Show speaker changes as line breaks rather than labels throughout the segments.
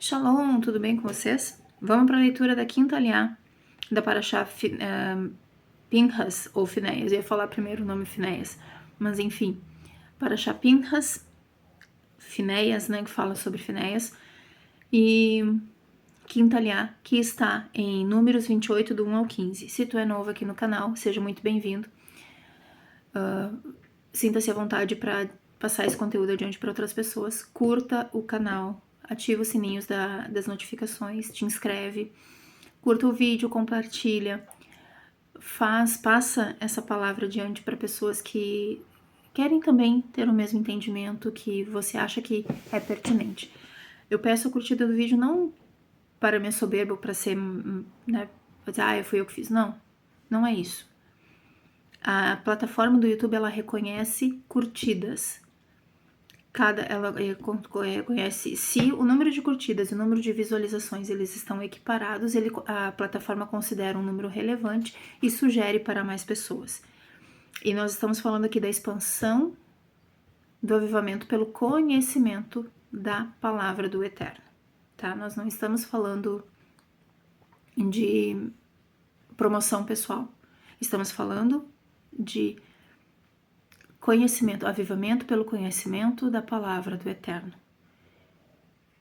Shalom, tudo bem com vocês? Vamos para a leitura da quinta aliá da Parashá Pinhas, ou Finéias. Eu ia falar primeiro o nome Finéias, mas enfim. Parashá Pinhas, Finéias, né, que fala sobre Finéias. E quinta aliá, que está em Números 28, do 1 ao 15. Se tu é novo aqui no canal, seja muito bem-vindo. Sinta-se à vontade para passar esse conteúdo adiante para outras pessoas. Curta o canal, ativa os sininhos das notificações, te inscreve, curta o vídeo, compartilha, passa essa palavra adiante para pessoas que querem também ter o mesmo entendimento que você acha que é pertinente. Eu peço a curtida do vídeo não para me soberbo, para ser, né, fui eu que fiz. Não, não é isso. A plataforma do YouTube, ela reconhece curtidas. Ela reconhece se o número de curtidas e o número de visualizações eles estão equiparados, a plataforma considera um número relevante e sugere para mais pessoas. E nós estamos falando aqui da expansão do avivamento pelo conhecimento da palavra do Eterno, tá? Nós não estamos falando de promoção pessoal, estamos falando de conhecimento, avivamento pelo conhecimento da palavra do Eterno.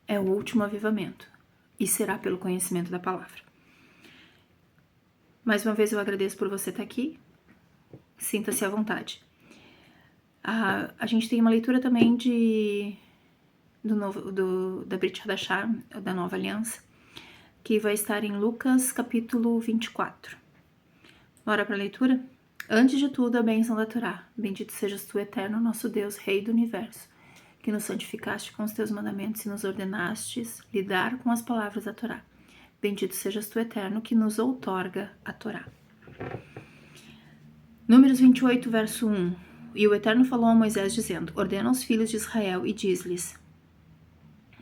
É o último avivamento e será pelo conhecimento da palavra. Mais uma vez eu agradeço por você estar aqui. Sinta-se à vontade. A gente tem uma leitura também da Brit Hadashah, da Nova Aliança, que vai estar em Lucas capítulo 24. Bora para a leitura? Antes de tudo, a bênção da Torá. Bendito sejas tu, Eterno, nosso Deus, Rei do Universo, que nos santificaste com os teus mandamentos e nos ordenastes lidar com as palavras da Torá. Bendito sejas tu, Eterno, que nos outorga a Torá. Números 28, verso 1. E o Eterno falou a Moisés, dizendo: Ordena aos filhos de Israel e diz-lhes: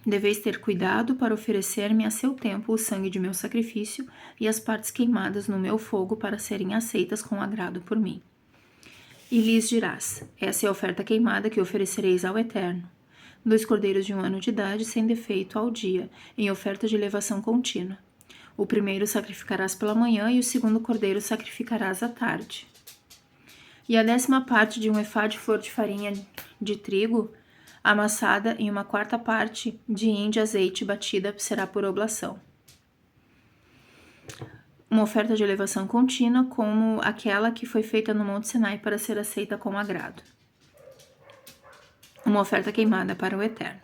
Deveis ter cuidado para oferecer-me a seu tempo o sangue de meu sacrifício e as partes queimadas no meu fogo para serem aceitas com agrado por mim. E lhes dirás: Essa é a oferta queimada que oferecereis ao Eterno. 2 cordeiros de 1 ano de idade, sem defeito, ao dia, em oferta de elevação contínua. O primeiro sacrificarás pela manhã e o segundo cordeiro sacrificarás à tarde. E a 10ª parte de um efá de flor de farinha de trigo, amassada em 1/4 parte de hin de azeite batida, será por oblação. Uma oferta de elevação contínua, como aquela que foi feita no Monte Sinai para ser aceita com agrado. Uma oferta queimada para o Eterno.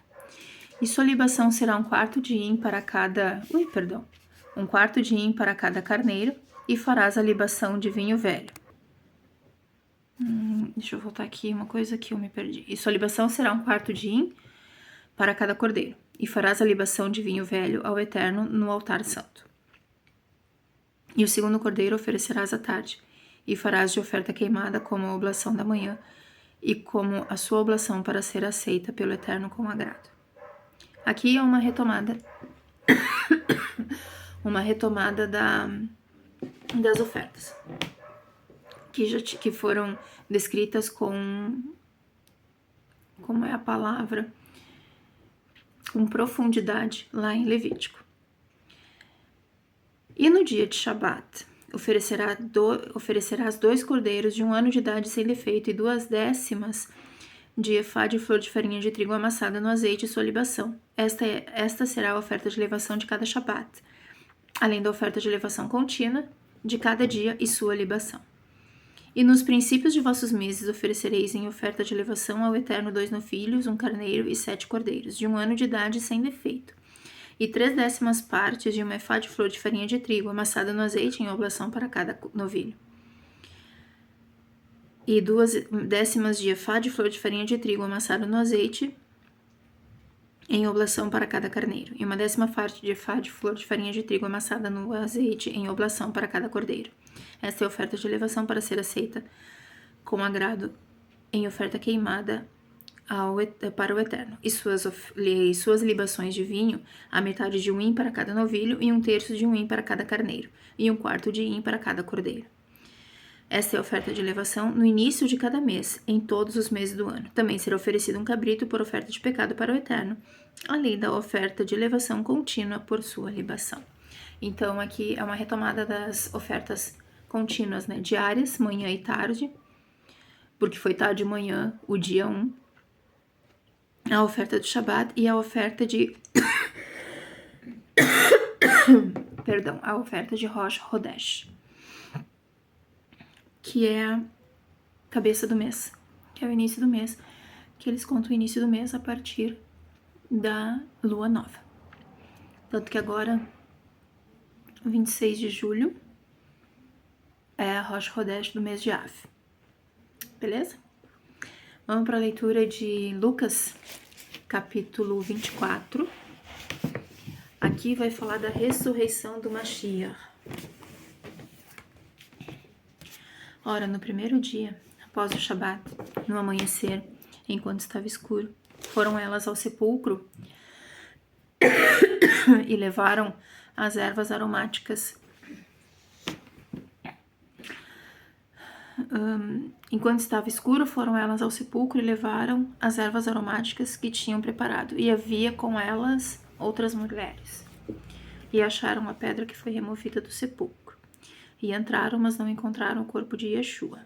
E sua libação será 1/4 de hin para cada... 1/4 de hin para cada carneiro, e farás a libação de vinho velho. Deixa eu voltar aqui, uma coisa que eu me perdi. E sua libação será 1/4 de hin para cada cordeiro, e farás a libação de vinho velho ao Eterno no altar santo. E o segundo cordeiro oferecerás à tarde, e farás de oferta queimada como a oblação da manhã, e como a sua oblação para ser aceita pelo Eterno com agrado. Aqui é uma retomada, das ofertas, que foram descritas com profundidade lá em Levítico. E no dia de Shabat, oferecerás 2 cordeiros de 1 ano de idade sem defeito e 2/10 de efá de flor de farinha de trigo amassada no azeite e sua libação. Esta será a oferta de elevação de cada Shabat, além da oferta de elevação contínua de cada dia e sua libação. E nos princípios de vossos meses oferecereis em oferta de elevação ao Eterno 2 novilhos, 1 carneiro e 7 cordeiros, de 1 ano de idade sem defeito, e 3/10 partes de uma efá de flor de farinha de trigo, amassada no azeite em oblação para cada novilho. E 2/10 de efá de flor de farinha de trigo, amassada no azeite em oblação para cada carneiro. E 1/10 parte de efá de flor de farinha de trigo, amassada no azeite em oblação para cada cordeiro. Esta é a oferta de elevação para ser aceita com agrado em oferta queimada para o Eterno. E suas libações de vinho, a metade de 1 hin para cada novilho, e 1/3 de 1 hin para cada carneiro, e 1/4 de hin para cada cordeiro. Esta é a oferta de elevação no início de cada mês, em todos os meses do ano. Também será oferecido um cabrito por oferta de pecado para o Eterno, além da oferta de elevação contínua por sua libação. Então, aqui é uma retomada das ofertas contínuas, né? Diárias, manhã e tarde, porque foi tarde e manhã o dia 1, a oferta do Shabat e a oferta de perdão, a oferta de Rosh Hodesh, que é a cabeça do mês, que é o início do mês, que eles contam o início do mês a partir da lua nova. Tanto que agora, 26 de julho, é a Rosh Hodesh do mês de Av. Beleza? Vamos para a leitura de Lucas, capítulo 24. Aqui vai falar da ressurreição do Mashiach. Ora, no primeiro dia, após o Shabat, no amanhecer, enquanto estava escuro, foram elas ao sepulcro e levaram as ervas aromáticas. Enquanto estava escuro, foram elas ao sepulcro e levaram as ervas aromáticas que tinham preparado. E havia com elas outras mulheres. E acharam a pedra que foi removida do sepulcro. E entraram, mas não encontraram o corpo de Yeshua.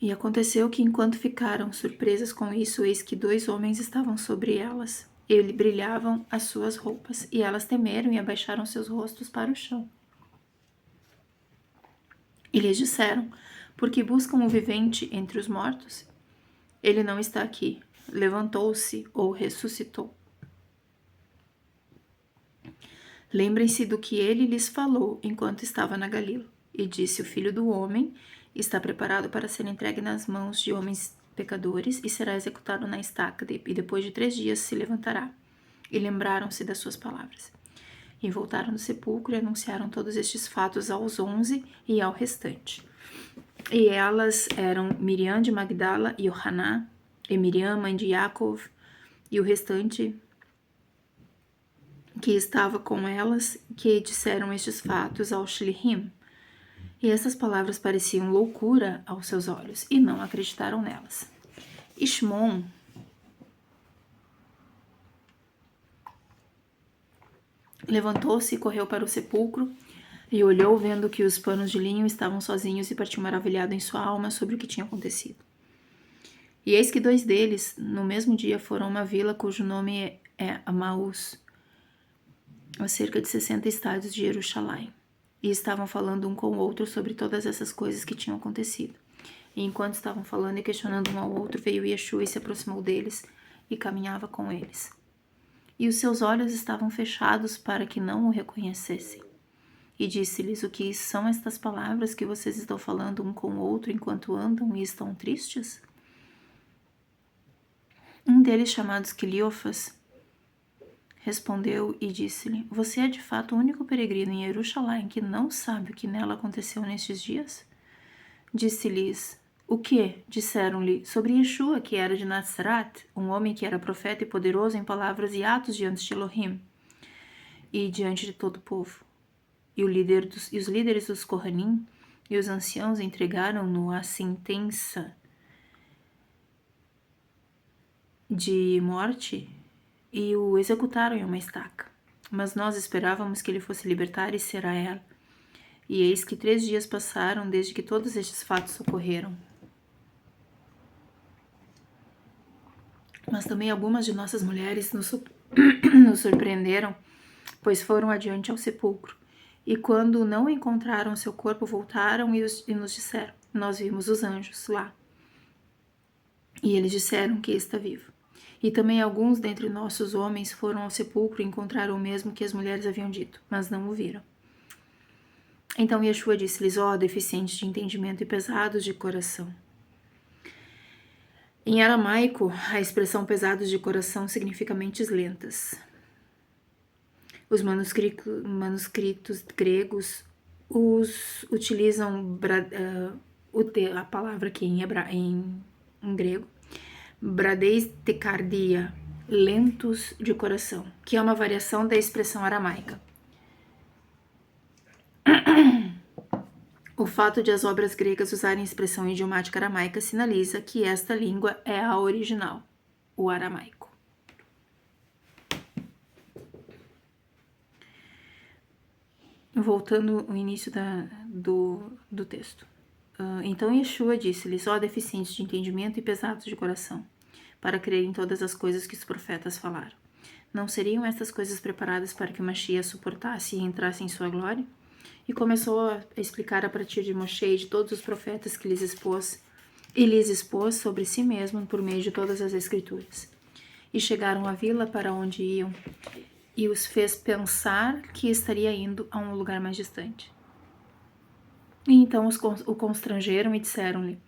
E aconteceu que, enquanto ficaram surpresas com isso, eis que 2 homens estavam sobre elas. E brilhavam as suas roupas, e elas temeram e abaixaram seus rostos para o chão. E lhes disseram: por que buscam o vivente entre os mortos? Ele não está aqui. Levantou-se ou ressuscitou. Lembrem-se do que ele lhes falou enquanto estava na Galila. E disse: o Filho do Homem está preparado para ser entregue nas mãos de homens pecadores e será executado na estaca, e depois de 3 dias se levantará. E lembraram-se das suas palavras. E voltaram do sepulcro e anunciaram todos estes fatos aos 11 e ao restante. E elas eram Miriam de Magdala e Yohaná, e Miriam, mãe de Yaakov, e o restante que estava com elas, que disseram estes fatos ao Shlihim. E essas palavras pareciam loucura aos seus olhos, e não acreditaram nelas. E Shimon levantou-se e correu para o sepulcro, e olhou, vendo que os panos de linho estavam sozinhos, e partiu maravilhado em sua alma sobre o que tinha acontecido. E eis que 2 deles, no mesmo dia, foram a uma vila cujo nome é Amaús, a cerca de 60 estádios de Jerusalém. E estavam falando um com o outro sobre todas essas coisas que tinham acontecido. E enquanto estavam falando e questionando um ao outro, veio Yeshua e se aproximou deles e caminhava com eles. E os seus olhos estavam fechados para que não o reconhecessem. E disse-lhes: o que são estas palavras que vocês estão falando um com o outro enquanto andam e estão tristes? Um deles, chamado Quiliofas, respondeu e disse-lhe: você é de fato o único peregrino em Jerusalém que não sabe o que nela aconteceu nestes dias? Disse-lhes: o que? Disseram-lhe: sobre Yeshua, que era de Nazaret, um homem que era profeta e poderoso em palavras e atos diante de Elohim e diante de todo o povo. E os líderes dos Kohanim e os anciãos entregaram-no à sentença de morte e o executaram em uma estaca. Mas nós esperávamos que ele fosse libertar e ser a ela. E eis que 3 dias passaram desde que todos estes fatos ocorreram. Mas também algumas de nossas mulheres nos surpreenderam, pois foram adiante ao sepulcro. E quando não encontraram seu corpo, voltaram e nos disseram: nós vimos os anjos lá. E eles disseram que está vivo. E também alguns dentre nossos homens foram ao sepulcro e encontraram o mesmo que as mulheres haviam dito, mas não o viram. Então Yeshua disse-lhes: ó, deficientes de entendimento e pesados de coração. Em aramaico, a expressão pesados de coração significa mentes lentas. Os manuscritos gregos utilizam a palavra aqui em grego, bradeis tecardia, lentos de coração, que é uma variação da expressão aramaica. O fato de as obras gregas usarem expressão idiomática aramaica sinaliza que esta língua é a original, o aramaico. Voltando ao início do texto. Então Yeshua disse-lhes: ó deficientes de entendimento e pesados de coração, para crer em todas as coisas que os profetas falaram. Não seriam estas coisas preparadas para que o Mashiach suportasse e entrasse em sua glória? E começou a explicar a partir de Moshe e de todos os profetas que lhes expôs sobre si mesmo por meio de todas as escrituras. E chegaram à vila para onde iam, e os fez pensar que estaria indo a um lugar mais distante. E então o constrangeram e disseram-lhe: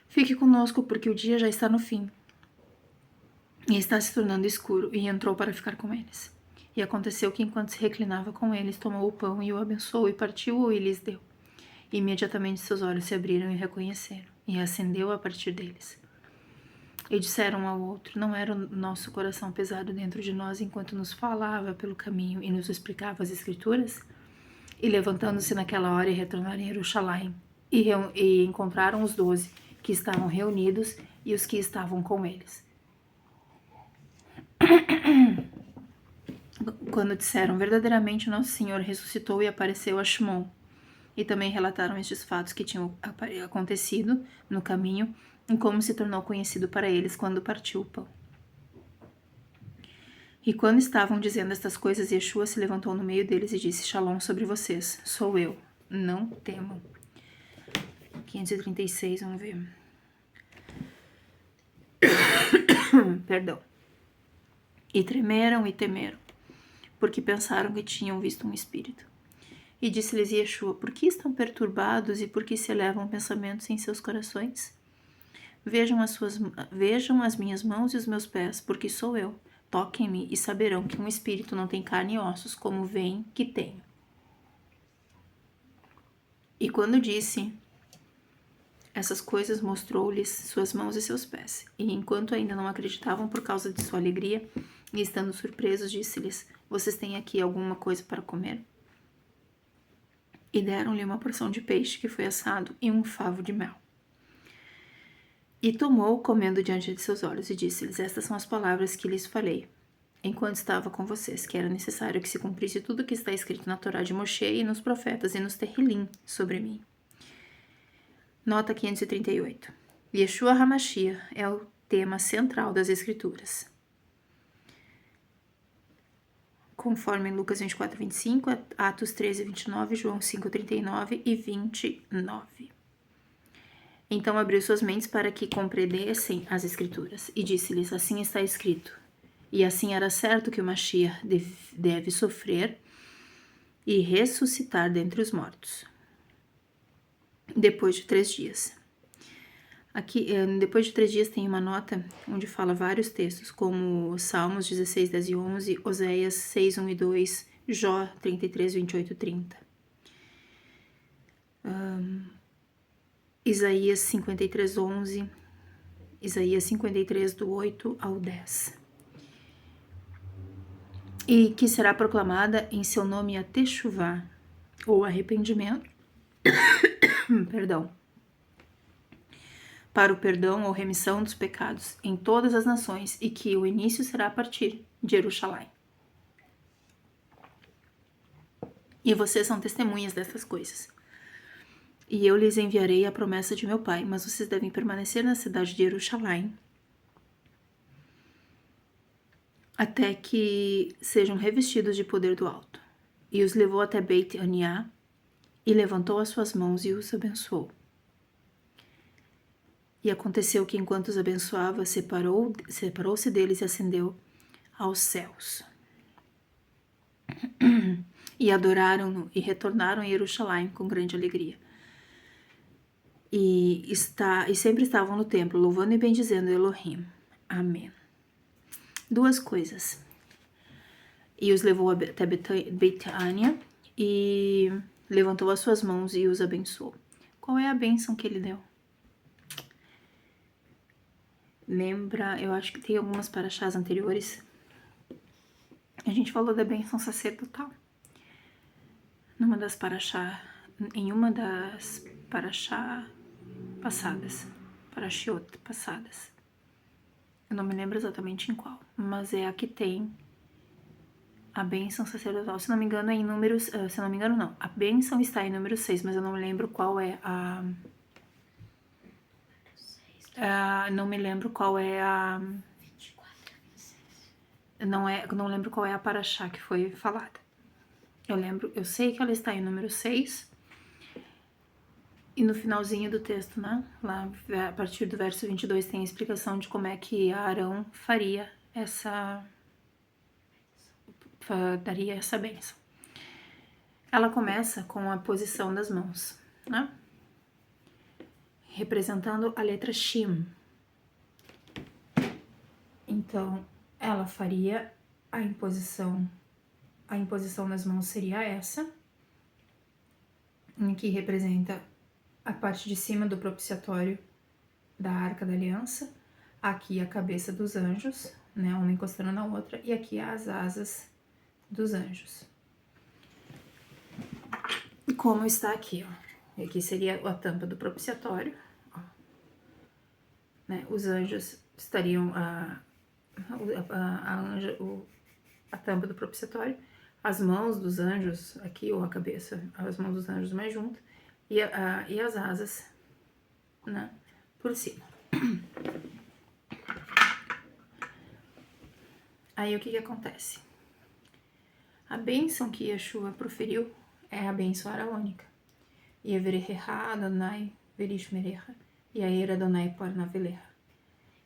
fique conosco, porque o dia já está no fim, e está se tornando escuro, e entrou para ficar com eles. E aconteceu que, enquanto se reclinava com eles, tomou o pão e o abençoou, e partiu-o e lhes deu. E imediatamente seus olhos se abriram e reconheceram, e acendeu a partir deles. E disseram um ao outro: não era o nosso coração pesado dentro de nós enquanto nos falava pelo caminho e nos explicava as escrituras? E levantando-se naquela hora e retornaram a Jerusalém, e encontraram os 12 que estavam reunidos e os que estavam com eles. Quando disseram: verdadeiramente o nosso Senhor ressuscitou e apareceu a Shimon. E também relataram estes fatos que tinham acontecido no caminho e como se tornou conhecido para eles quando partiu o pão. E quando estavam dizendo estas coisas, Yeshua se levantou no meio deles e disse: Shalom sobre vocês, sou eu, não temam. 536, vamos ver. Perdão. E tremeram e temeram, porque pensaram que tinham visto um espírito. E disse-lhes Yeshua: por que estão perturbados e por que se elevam pensamentos em seus corações? Vejam as minhas mãos e os meus pés, porque sou eu. Toquem-me e saberão que um espírito não tem carne e ossos, como veem que tenho. E quando disse essas coisas, mostrou-lhes suas mãos e seus pés. E enquanto ainda não acreditavam por causa de sua alegria, e estando surpresos, disse-lhes: vocês têm aqui alguma coisa para comer? E deram-lhe uma porção de peixe que foi assado e um favo de mel. E tomou, comendo diante de seus olhos, e disse-lhes: estas são as palavras que lhes falei, enquanto estava com vocês, que era necessário que se cumprisse tudo o que está escrito na Torá de Moshe e nos profetas e nos Terrilim sobre mim. Nota 538. Yeshua HaMashiach é o tema central das Escrituras. Conforme Lucas 24, 25, Atos 13, 29, João 5, 39 e 29. Então abriu suas mentes para que compreendessem as Escrituras, e disse-lhes: assim está escrito. E assim era certo que o Mashiach deve sofrer e ressuscitar dentre os mortos, depois de 3 dias. Aqui, depois de 3 dias, tem uma nota onde fala vários textos, como Salmos 16, 10 e 11, Oséias 6, 1 e 2, Jó 33, 28 e 30. Isaías 53, 11, Isaías 53, do 8 ao 10. E que será proclamada em seu nome a Teshuvá, ou arrependimento, perdão, para o perdão ou remissão dos pecados em todas as nações, e que o início será a partir de Jerusalém. E vocês são testemunhas dessas coisas. E eu lhes enviarei a promessa de meu Pai, mas vocês devem permanecer na cidade de Jerusalém até que sejam revestidos de poder do alto. E os levou até Beit Aniá, e levantou as suas mãos e os abençoou. E aconteceu que, enquanto os abençoava, separou-se deles e ascendeu aos céus. E adoraram-no e retornaram a Jerusalém com grande alegria. E sempre estavam no templo, louvando e bendizendo Elohim. Amém. 2 coisas. E os levou até Betânia e levantou as suas mãos e os abençoou. Qual é a bênção que ele deu? Lembra, eu acho que tem algumas paraxás anteriores. A gente falou da bênção sacerdotal. Numa das paraxás em uma das parashá passadas, parashiot passadas. Eu não me lembro exatamente em qual, mas é a que tem a bênção sacerdotal. Se não me engano é em números, se não me engano não, a bênção está em número 6, mas eu não me lembro qual é não me lembro qual é a... não lembro qual é a paraxá que foi falada. Eu sei que ela está em número 6, e no finalzinho do texto, né, lá a partir do verso 22 tem a explicação de como é que Arão daria essa bênção. Ela começa com a posição das mãos, né, representando a letra Shin. Então, ela faria a imposição das mãos seria essa, que representa a parte de cima do propiciatório da Arca da Aliança, aqui a cabeça dos anjos, né, uma encostando na outra, e aqui as asas dos anjos. Como está aqui, ó. Aqui seria a tampa do propiciatório, ó, né, os anjos estariam a tampa do propiciatório, as mãos dos anjos aqui, ou a cabeça, as mãos dos anjos mais junto, e as asas, né, por cima. Aí o que acontece? A bênção que Yeshua proferiu é a bênção araônica. Yeverechecha Adonai verishmerecha, Yair Adonai parnavelecha,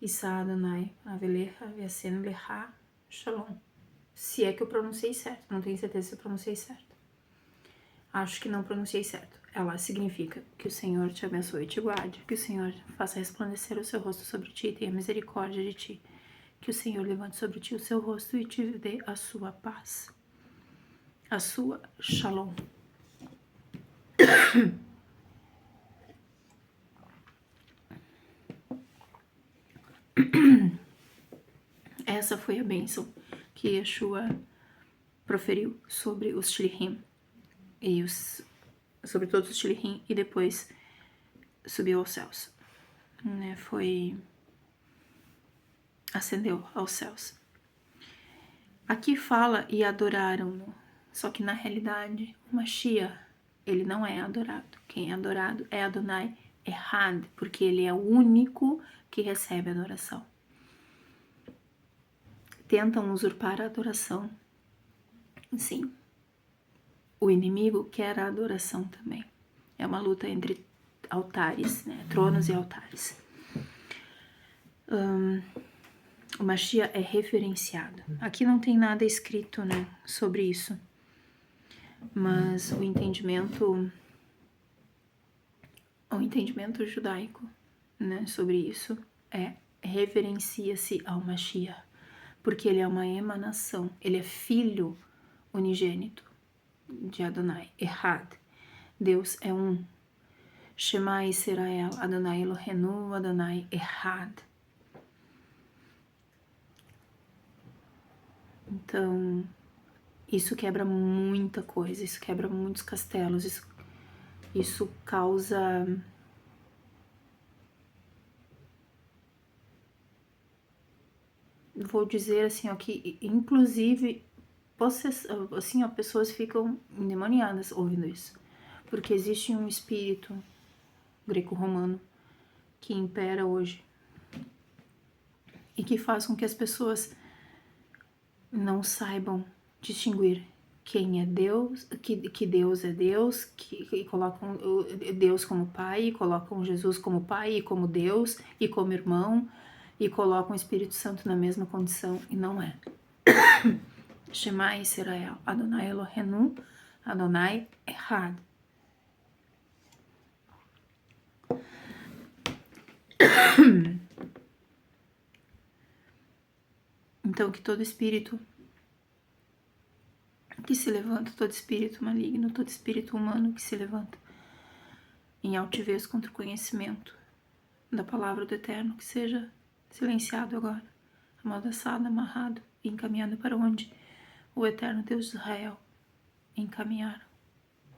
Issa Adonai avelecha veasen lecha shalom. Se é que eu pronunciei certo, não tenho certeza se eu pronunciei certo. Acho que não pronunciei certo. Ela significa que o Senhor te abençoe e te guarde, que o Senhor faça resplandecer o seu rosto sobre ti e tenha misericórdia de ti, que o Senhor levante sobre ti o seu rosto e te dê a sua paz, a sua shalom. Essa foi a bênção que Yeshua proferiu sobre os shlichim, sobre todos os shlichim, e depois subiu aos céus, né? Ascendeu aos céus. Aqui fala e adoraram-no, só que na realidade o Mashiach, ele não é adorado. Quem é adorado é Adonai Ehad, porque ele é o único que recebe adoração. Tentam usurpar a adoração. Sim, o inimigo quer a adoração também. É uma luta entre altares, né? Tronos e altares. O Mashiach é referenciado. Aqui não tem nada escrito, né, sobre isso. Mas o entendimento judaico, né, sobre isso reverencia-se ao Mashiach, porque ele é uma emanação, ele é filho unigênito de Adonai, Ehad. Deus é um. Shema Israel, Adonai Elohenu, Adonai Ehad. Então, isso quebra muita coisa, isso quebra muitos castelos, isso causa vou dizer assim, ó, que inclusive assim, ó, pessoas ficam endemoniadas ouvindo isso, porque existe um espírito greco-romano que impera hoje e que faz com que as pessoas não saibam distinguir quem é Deus, que Deus é Deus, que colocam Deus como pai, colocam Jesus como pai e como Deus e como irmão, e colocam o Espírito Santo na mesma condição, e não é. Shema Israel, Adonai Elohenu, Adonai Ehad. Então, que todo espírito que se levanta, todo espírito maligno, todo espírito humano que se levanta em altivez contra o conhecimento da palavra do Eterno, que seja silenciado agora, amaldiçoado, amarrado e encaminhado para onde o Eterno Deus de Israel encaminhar.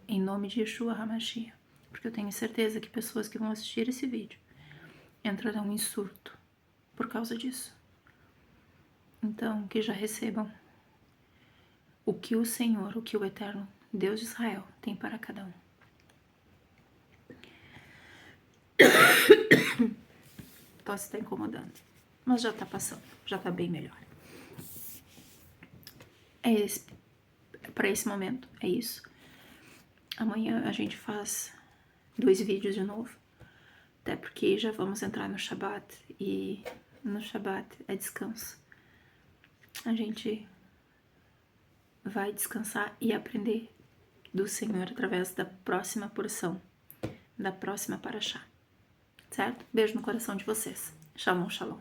em nome de Yeshua HaMashiach, porque eu tenho certeza que pessoas que vão assistir esse vídeo entrarão em surto por causa disso. Então, que já recebam o que o Senhor, o que o Eterno Deus de Israel tem para cada um. Tosse está incomodando, mas já tá passando, já tá bem melhor. Para esse momento, é isso. Amanhã a gente faz 2 vídeos de novo, até porque já vamos entrar no Shabat, e no Shabat é descanso. A gente vai descansar e aprender do Senhor através da próxima porção, da próxima paraxá. Certo? Beijo no coração de vocês. Shalom, shalom.